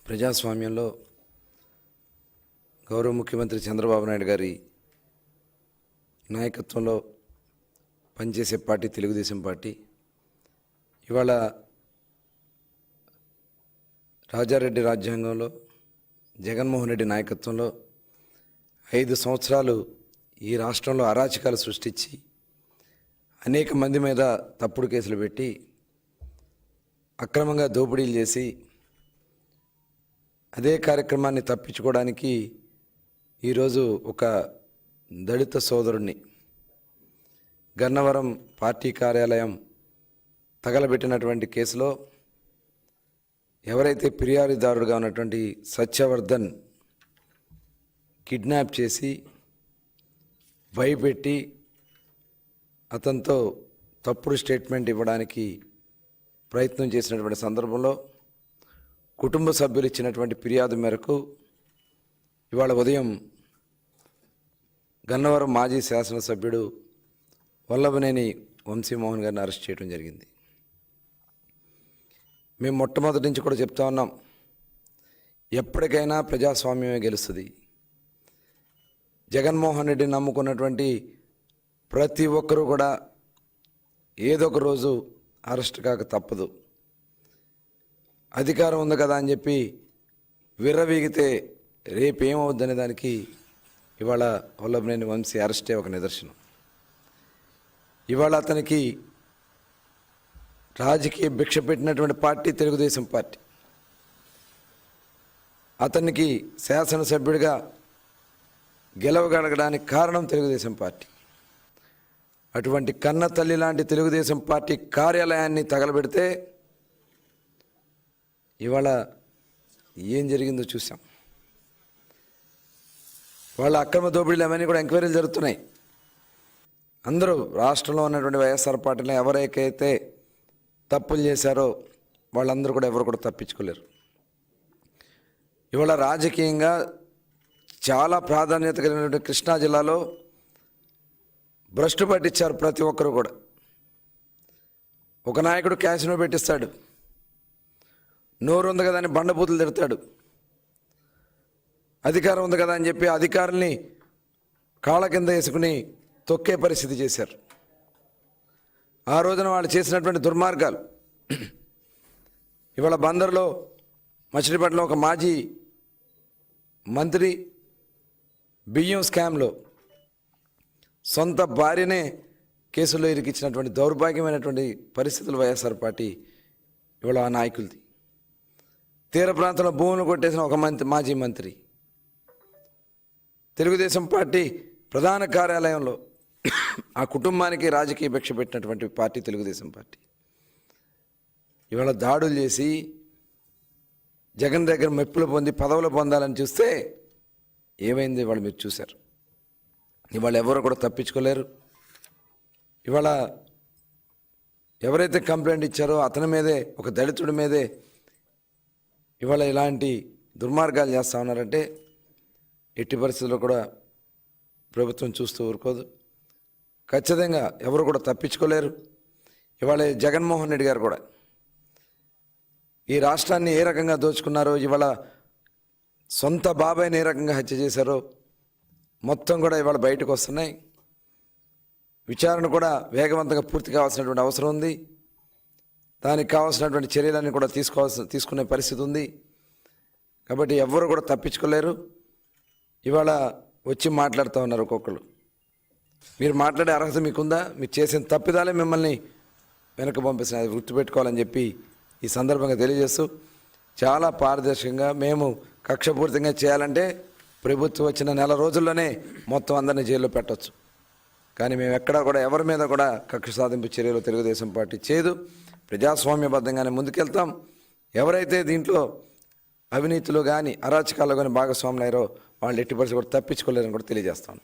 ప్రజాస్వామ్యంలో గౌరవ ముఖ్యమంత్రి చంద్రబాబు నాయుడు గారి నాయకత్వంలో పనిచేసే పార్టీ తెలుగుదేశం పార్టీ. ఇవాళ రాజారెడ్డి రాజ్యాంగంలో జగన్మోహన్ రెడ్డి నాయకత్వంలో 5 సంవత్సరాలు ఈ రాష్ట్రంలో అరాచకాలు సృష్టించి అనేక మంది మీద తప్పుడు కేసులు పెట్టి అక్రమంగా దోపిడీలు చేసి అదే కార్యక్రమాన్ని తప్పించుకోవడానికి ఈరోజు ఒక దళిత సోదరుణ్ణి గన్నవరం పార్టీ కార్యాలయం తగలబెట్టినటువంటి కేసులో ఎవరైతే ఫిర్యాదుదారుడుగా ఉన్నటువంటి సత్యవర్ధన్ కిడ్నాప్ చేసి భయపెట్టి అతనితో తప్పుడు స్టేట్మెంట్ ఇవ్వడానికి ప్రయత్నం చేసినటువంటి సందర్భంలో కుటుంబ సభ్యులు ఇచ్చినటువంటి ఫిర్యాదు మేరకు ఇవాళ ఉదయం గన్నవరం మాజీ శాసనసభ్యుడు వల్లభనేని వంశీమోహన్ గారిని అరెస్ట్ చేయడం జరిగింది. మేము మొట్టమొదటి నుంచి కూడా చెప్తా ఉన్నాం, ఎప్పటికైనా ప్రజాస్వామ్యమే గెలుస్తుంది. జగన్మోహన్ రెడ్డిని నమ్ముకున్నటువంటి ప్రతి ఒక్కరూ కూడా ఏదో ఒక రోజు అరెస్ట్ కాక తప్పదు. అధికారం ఉంది కదా అని చెప్పి విర్రవీగితే రేపేమవుద్దనే దానికి ఇవాళ వల్లభనేని వంశీ అరెస్టే ఒక నిదర్శనం. ఇవాళ అతనికి రాజకీయ భిక్ష పెట్టినటువంటి పార్టీ తెలుగుదేశం పార్టీ. అతనికి శాసనసభ్యుడిగా గెలవగలగడానికి కారణం తెలుగుదేశం పార్టీ. అటువంటి కన్న తల్లి లాంటి తెలుగుదేశం పార్టీ కార్యాలయాన్ని తగలబెడితే ఇవాళ ఏం జరిగిందో చూసాం. వాళ్ళ అక్రమ దోపిడీలు అవన్నీ కూడా ఎంక్వైరీలు జరుగుతున్నాయి. అందరూ రాష్ట్రంలో ఉన్నటువంటి వైఎస్ఆర్ పార్టీలో ఎవరైతే తప్పులు చేశారో వాళ్ళందరూ కూడా ఎవరు కూడా తప్పించుకోలేరు. ఇవాళ రాజకీయంగా చాలా ప్రాధాన్యత కలిగినటువంటి కృష్ణా జిల్లాలో భ్రష్టు పట్టించారు ప్రతి ఒక్కరు కూడా. ఒక నాయకుడు క్యాసినో పెట్టిస్తాడు, నోరు ఉంది కదా అని బండబూతులు తిడతాడు, అధికారం ఉంది కదా అని చెప్పి అధికారుల్ని కాళ్ళ కింద వేసుకుని తొక్కే పరిస్థితి చేశారు. ఆ రోజున వాళ్ళు చేసినటువంటి దుర్మార్గాలు ఇవాళ బందర్లో మచిలీపట్నంలో ఒక మాజీ మంత్రి బియ్యం స్కామ్లో సొంత భార్యనే కేసుల్లో ఇరికించినటువంటి దౌర్భాగ్యమైనటువంటి పరిస్థితులు వైఎస్ఆర్ పార్టీ ఇవాళ ఆ నాయకులది. తీర ప్రాంతంలో భూములు కొట్టేసిన ఒక మాజీ మంత్రి, తెలుగుదేశం పార్టీ ప్రధాన కార్యాలయంలో ఆ కుటుంబానికి రాజకీయ భిక్ష పెట్టినటువంటి పార్టీ తెలుగుదేశం పార్టీ. ఇవాళ దాడులు చేసి జగన్ దగ్గర మెప్పులు పొంది పదవులు పొందాలని చూస్తే ఏమైంది ఇవాళ మీరు చూశారు. ఇవాళ ఎవరు కూడా తప్పించుకోలేరు. ఇవాళ ఎవరైతే కంప్లైంట్ ఇచ్చారో అతని మీదే, ఒక దళితుడి మీదే ఇవాళ ఇలాంటి దుర్మార్గాలు చేస్తూ ఉన్నారంటే ఎట్టి పరిస్థితుల్లో కూడా ప్రభుత్వం చూస్తూ ఊరుకోదు. ఖచ్చితంగా ఎవరు కూడా తప్పించుకోలేరు. ఇవాళ జగన్మోహన్ రెడ్డి గారు కూడా ఈ రాష్ట్రాన్ని ఏ రకంగా దోచుకున్నారో, ఇవాళ సొంత బాబాయ్ని ఏ రకంగా హత్య చేశారో మొత్తం కూడా ఇవాళ బయటకు వస్తున్నాయి. విచారణ కూడా వేగవంతంగా పూర్తి కావాల్సినటువంటి అవసరం ఉంది. దానికి కావాల్సినటువంటి చర్యలన్నీ కూడా తీసుకునే పరిస్థితి ఉంది. కాబట్టి ఎవరు కూడా తప్పించుకోలేరు. ఇవాళ వచ్చి మాట్లాడుతూ ఉన్నారు ఒక్కొక్కరు. మీరు మాట్లాడే అర్హత మీకుందా? మీరు చేసిన తప్పిదాలే మిమ్మల్ని వెనక పంపిస్తున్న అది గుర్తుపెట్టుకోవాలని చెప్పి ఈ సందర్భంగా తెలియజేస్తూ, చాలా పారదర్శకంగా మేము కక్షపూరితంగా చేయాలంటే ప్రభుత్వం వచ్చిన నెల రోజుల్లోనే మొత్తం అందరినీ జైల్లో పెట్టవచ్చు. కానీ మేము ఎక్కడా కూడా ఎవరి మీద కూడా కక్ష సాధింపు చర్యలు తెలుగుదేశం పార్టీ చేయదు. ప్రజాస్వామ్యబద్ధంగానే ముందుకెళ్తాం. ఎవరైతే దీంట్లో అవినీతిలో కానీ అరాచకాల్లో కానీ భాగస్వాములు అయ్యారో వాళ్ళు ఎట్టి పరిస్థితి కూడా తప్పించుకోలేరని కూడా తెలియజేస్తాను.